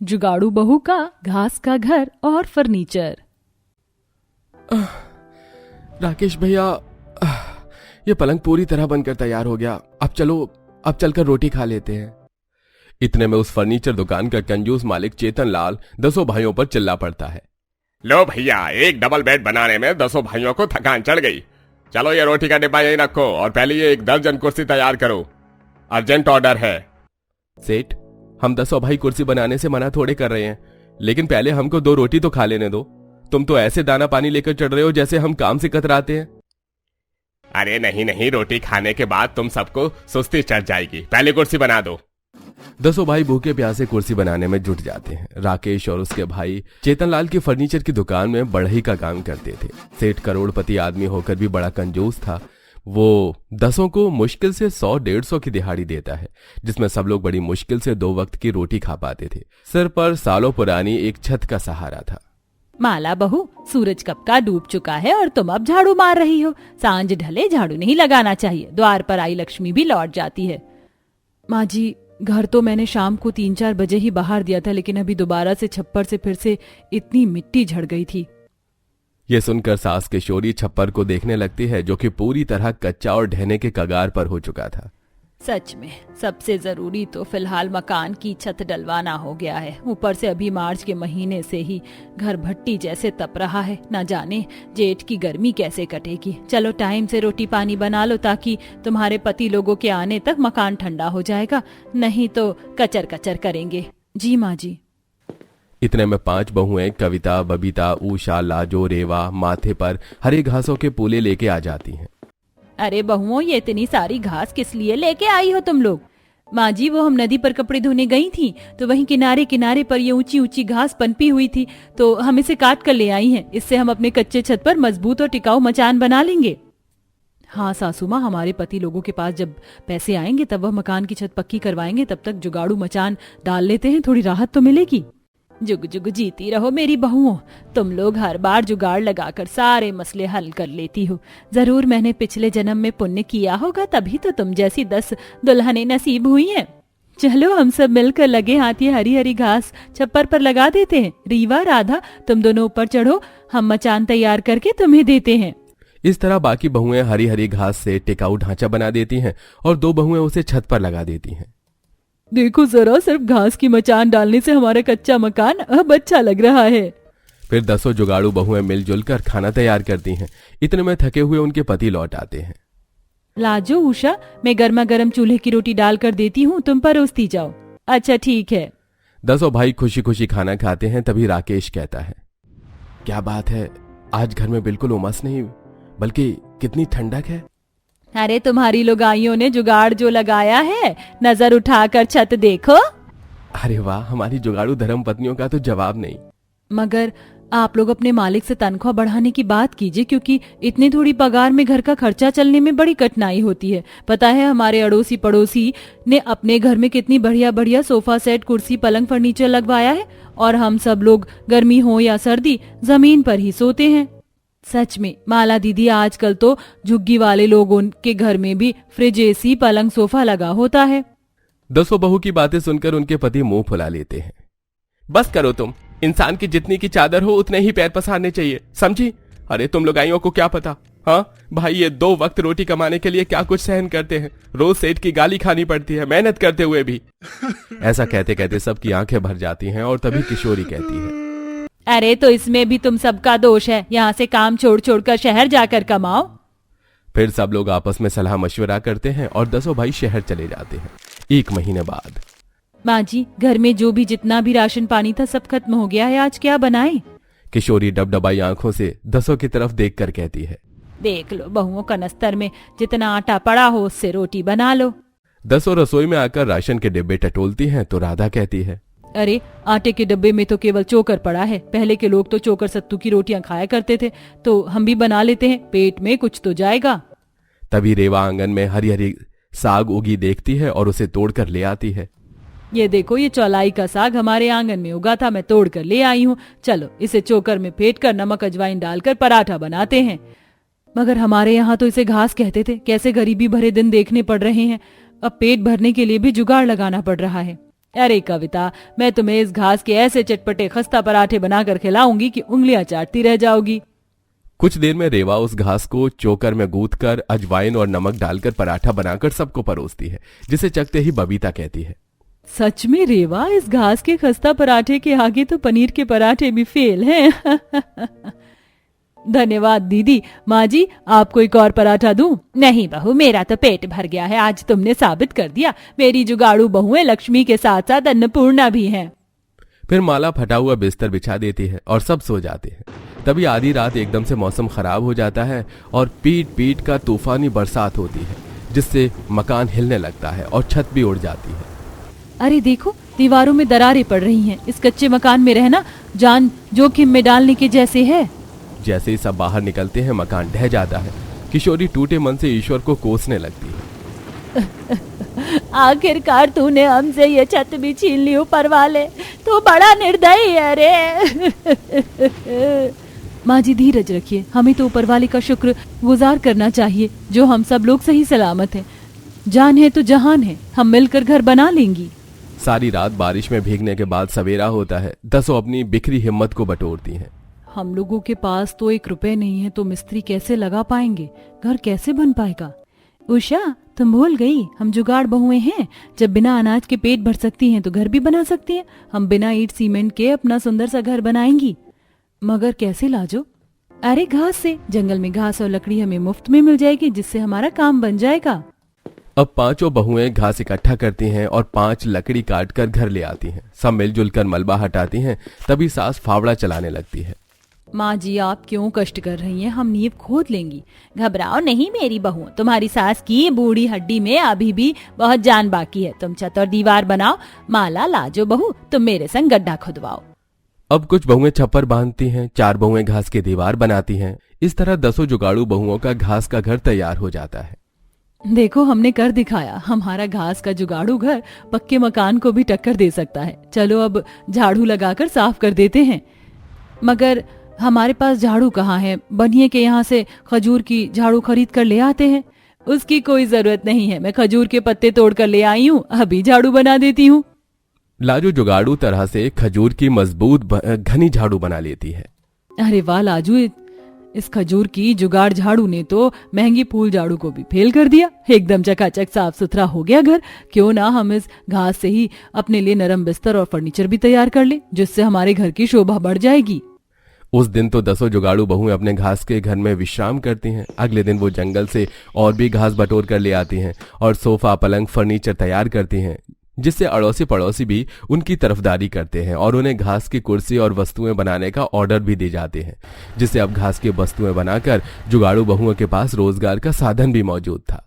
जुगाड़ू बहू का घास का घर और फर्नीचर। राकेश भैया, ये पलंग पूरी तरह बनकर तैयार हो गया। अब चलकर रोटी खा लेते हैं। इतने में उस फर्नीचर दुकान का कंजूस मालिक चेतन लाल 10 भाइयों पर चिल्ला पड़ता है। लो भैया, एक डबल बेड बनाने में 10 भाइयों को थकान चढ़ गई। चलो ये रोटी का डिब्बा यहीं रखो और पहले ये 1 दर्जन कुर्सी तैयार करो, अर्जेंट ऑर्डर है। सेठ, हम 10 भाई कुर्सी बनाने से मना थोड़े कर रहे हैं, लेकिन पहले हमको 2 रोटी तो खा लेने दो। तुम तो ऐसे दाना पानी लेकर चढ़ रहे हो जैसे हम काम से कतराते हैं। अरे नहीं, रोटी खाने के बाद तुम सबको सुस्ती चढ़ जाएगी, पहले कुर्सी बना दो। 10 भाई भूखे प्यासे कुर्सी बनाने में जुट जाते हैं। राकेश और उसके भाई चेतनलाल की फर्नीचर की दुकान में बढ़ई का काम करते थे। सेठ करोड़पति आदमी होकर भी बड़ा कंजूस था। वो 10 को मुश्किल से 100-150 की दिहाड़ी देता है, जिसमें सब लोग बड़ी मुश्किल से 2 वक्त की रोटी खा पाते थे। सिर पर सालों पुरानी एक छत का सहारा था। माला बहू, सूरज कब का डूब चुका है और तुम अब झाड़ू मार रही हो। सांझ ढले झाड़ू नहीं लगाना चाहिए, द्वार पर आई लक्ष्मी भी लौट जाती है। माँ जी, घर तो मैंने शाम को 3-4 बजे ही बाहर दिया था, लेकिन अभी दोबारा से छप्पर से फिर से इतनी मिट्टी झड़ गई थी। ये सुनकर सास किशोरी छप्पर को देखने लगती है, जो कि पूरी तरह कच्चा और ढहने के कगार पर हो चुका था। सच में सबसे जरूरी तो फिलहाल मकान की छत डलवाना हो गया है। ऊपर से अभी मार्च के महीने से ही घर भट्टी जैसे तप रहा है, न जाने जेठ की गर्मी कैसे कटेगी। चलो टाइम से रोटी पानी बना लो, ताकि तुम्हारे पति लोगों के आने तक मकान ठंडा हो जाएगा, नहीं तो कचर कचर करेंगे। जी माँ जी। इतने में 5 बहुएं कविता, बबीता, ऊषा, लाजो, रेवा माथे पर हरे घासों के पूले लेके आ जाती हैं। अरे बहुओं, ये इतनी सारी घास किस लिए लेके आई हो तुम लोग? माँ जी, वो हम नदी पर कपड़े धोने गई थी, तो वहीं किनारे किनारे पर ये ऊंची ऊंची घास पनपी हुई थी, तो हम इसे काट कर ले आई हैं। इससे हम अपने कच्चे छत पर मजबूत और टिकाऊ मचान बना लेंगे। हाँ सासू माँ, हमारे पति लोगों के पास जब पैसे आएंगे तब वह मकान की छत पक्की करवाएंगे, तब तक जुगाड़ू मचान डाल लेते हैं, थोड़ी राहत तो मिलेगी। जुग जुग जीती रहो मेरी बहुओं, तुम लोग हर बार जुगाड़ लगाकर सारे मसले हल कर लेती हो। जरूर मैंने पिछले जन्म में पुण्य किया होगा, तभी तो तुम जैसी 10 दुल्हनें नसीब हुई हैं। चलो हम सब मिलकर लगे हाथ ये हरी हरी घास छप्पर पर लगा देते हैं। रीवा, राधा, तुम दोनों ऊपर चढ़ो, हम मचान तैयार करके तुम्हें देते हैं। इस तरह बाकी बहुएं हरी हरी घास से टिकाऊ ढांचा बना देती हैं और 2 बहुएं उसे छत पर लगा देती हैं। देखो जरा, सिर्फ घास की मचान डालने से हमारा कच्चा मकान अब अच्छा लग रहा है। फिर 10 जुगाड़ू बहुएं मिलजुल कर खाना तैयार करती हैं। इतने में थके हुए उनके पति लौट आते हैं। लाजो, उषा, मैं गर्मा गर्म चूल्हे की रोटी डाल कर देती हूँ, तुम परोसती जाओ। अच्छा ठीक है। 10 भाई खुशी खुशी खाना खाते हैं। तभी राकेश कहता है, क्या बात है, आज घर में बिल्कुल उमस नहीं, बल्कि कितनी ठंडक है। अरे तुम्हारी लुगाइयों ने जुगाड़ जो लगाया है, नजर उठाकर छत देखो। अरे वाह, हमारी जुगाड़ू धर्म पत्नियों का तो जवाब नहीं। मगर आप लोग अपने मालिक से तनख्वाह बढ़ाने की बात कीजिए, क्योंकि इतनी थोड़ी पगार में घर का खर्चा चलने में बड़ी कठिनाई होती है। पता है हमारे अड़ोसी पड़ोसी ने अपने घर में कितनी बढ़िया बढ़िया सोफा सेट, कुर्सी, पलंग, फर्नीचर लगवाया है, और हम सब लोग गर्मी हो या सर्दी जमीन पर ही सोते हैं। सच में माला दीदी, आजकल तो झुग्गी वाले लोगों के घर में भी फ्रिज, एसी, पलंग, सोफा लगा होता है। 10 बहू की बातें सुनकर उनके पति मुंह फुला लेते हैं। बस करो तुम, इंसान की जितनी की चादर हो उतने ही पैर पसारने चाहिए, समझी? अरे तुम लोगाइयों को क्या पता। हाँ भाई, ये 2 वक्त रोटी कमाने के लिए क्या कुछ सहन करते हैं। रोज सेठ की गाली खानी पड़ती है, मेहनत करते हुए भी। ऐसा कहते कहते सबकी आंखें भर जाती हैं और तभी किशोरी कहती है, अरे तो इसमें भी तुम सबका दोष है, यहाँ से काम छोड़ छोड़कर शहर जाकर कमाओ। फिर सब लोग आपस में सलाह मशवरा करते हैं और 10 भाई शहर चले जाते हैं। 1 महीने बाद, माँ जी, घर में जो भी जितना भी राशन पानी था सब खत्म हो गया है, आज क्या बनाएं? किशोरी डबडबाई आंखों से 10 की तरफ देखकर कहती है, देख लो, बहुओं कनस्तर में जितना आटा पड़ा हो उससे रोटी बना लो। 10 रसोई में आकर राशन के डिब्बे टटोलती हैं तो राधा कहती है, अरे आटे के डब्बे में तो केवल चोकर पड़ा है। पहले के लोग तो चोकर सत्तू की रोटियां खाया करते थे, तो हम भी बना लेते हैं, पेट में कुछ तो जाएगा। तभी रेवा आंगन में हरी हरी साग उगी देखती है और उसे तोड़कर ले आती है। ये देखो, ये चौलाई का साग हमारे आंगन में उगा था, मैं तोड़ कर ले आई हूँ। चलो इसे चोकर में फेंट कर नमक अजवाइन डालकर पराठा बनाते हैं। मगर हमारे यहाँ तो इसे घास कहते थे। कैसे गरीबी भरे दिन देखने पड़ रहे हैं। अब पेट भरने के लिए भी जुगाड़ लगाना पड़ रहा है। अरे कविता, मैं तुम्हें इस घास के ऐसे चटपटे खस्ता पराठे बनाकर खिलाऊंगी कि उंगलियां चाटती रह जाओगी। कुछ देर में रेवा उस घास को चोकर में गूंथकर अजवाइन और नमक डालकर पराठा बनाकर सबको परोसती है, जिसे चखते ही बबीता कहती है, सच में रेवा, इस घास के खस्ता पराठे के आगे तो पनीर के पराठे भी फेल हैं। धन्यवाद दीदी। माँ जी, आपको एक और पराठा दूं? नहीं बहू, मेरा तो पेट भर गया है। आज तुमने साबित कर दिया मेरी जुगाड़ू बहुएं लक्ष्मी के साथ साथ अन्नपूर्णा भी हैं। फिर माला फटा हुआ बिस्तर बिछा देती है और सब सो जाते हैं। तभी आधी रात एकदम से मौसम खराब हो जाता है और पीट पीट का तूफानी बरसात होती है, जिससे मकान हिलने लगता है और छत भी उड़ जाती है। अरे देखो, दीवारों में दरारें पड़ रही हैं। इस कच्चे मकान में रहना जान जोखिम में डालने के जैसे है। जैसे ही सब बाहर निकलते हैं, मकान ढह जाता है। किशोरी टूटे मन से ईश्वर को कोसने लगती है। आखिरकार तूने हमसे ये छत भी छीन ली ऊपर वाले, तू बड़ा निर्दयी है रे। माँ जी धीरज रखिए, हमें तो ऊपर वाले का शुक्र गुजार करना चाहिए जो हम सब लोग सही सलामत हैं। जान है तो जहान है, हम मिलकर घर बना लेंगी। सारी रात बारिश में भीगने के बाद सवेरा होता है। दसों अपनी बिखरी हिम्मत को बटोरती हैं। हम लोगों के पास तो 1 रुपए नहीं है, तो मिस्त्री कैसे लगा पाएंगे? घर कैसे बन पाएगा? उषा, तुम भूल गई, हम जुगाड़ बहुएं हैं। जब बिना अनाज के पेट भर सकती हैं तो घर भी बना सकती हैं। हम बिना ईंट सीमेंट के अपना सुंदर सा घर बनाएंगी। मगर कैसे लाजो? अरे घास से। जंगल में घास और लकड़ी हमें मुफ्त में मिल जाएगी, जिससे हमारा काम बन जाएगा। अब 5 बहुएं घास इकट्ठा करती हैं और 5 लकड़ी काट कर घर ले आती हैं। सब मिलजुल कर मलबा हटाती हैं। तभी सास फावड़ा चलाने लगती है। माँ जी, आप क्यों कष्ट कर रही हैं? हम नींव खोद लेंगी। घबराओ नहीं मेरी बहू, तुम्हारी सास की बूढ़ी हड्डी में अभी भी बहुत जान बाकी है। तुम छत और दीवार बनाओ। माला, लाजो बहू, तुम मेरे संग गड्ढा खुदवाओ। अब कुछ बहुएं छप्पर बांधती हैं, 4 बहुएं घास की दीवार बनाती हैं। इस तरह 10 जुगाड़ू बहुओं का घास का घर तैयार हो जाता है। देखो, हमने कर दिखाया। हमारा घास का जुगाड़ू घर पक्के मकान को भी टक्कर दे सकता है। चलो अब झाड़ू लगाकर साफ कर देते हैं। मगर हमारे पास झाड़ू कहाँ है? बनिए के यहाँ से खजूर की झाड़ू खरीद कर ले आते हैं। उसकी कोई जरूरत नहीं है, मैं खजूर के पत्ते तोड़ कर ले आई हूँ, अभी झाड़ू बना देती हूँ। लाजू जुगाड़ू तरह से खजूर की मजबूत घनी झाड़ू बना लेती है। अरे वाह लाजू, इस खजूर की जुगाड़ झाड़ू ने तो महंगी फूल झाड़ू को भी फेल कर दिया। एकदम चकाचक साफ सुथरा हो गया घर। क्यों ना हम इस घास से ही अपने लिए नरम बिस्तर और फर्नीचर भी तैयार कर ले, जिससे हमारे घर की शोभा बढ़ जाएगी। उस दिन तो 10 जुगाड़ू बहुएं अपने घास के घर में विश्राम करती हैं। अगले दिन वो जंगल से और भी घास बटोर कर ले आती हैं और सोफा, पलंग, फर्नीचर तैयार करती हैं, जिससे अड़ोसी पड़ोसी भी उनकी तरफदारी करते हैं और उन्हें घास की कुर्सी और वस्तुएं बनाने का ऑर्डर भी दे जाते हैं, जिससे अब घास की वस्तुएं बनाकर जुगाड़ू बहुओं के पास रोजगार का साधन भी मौजूद था।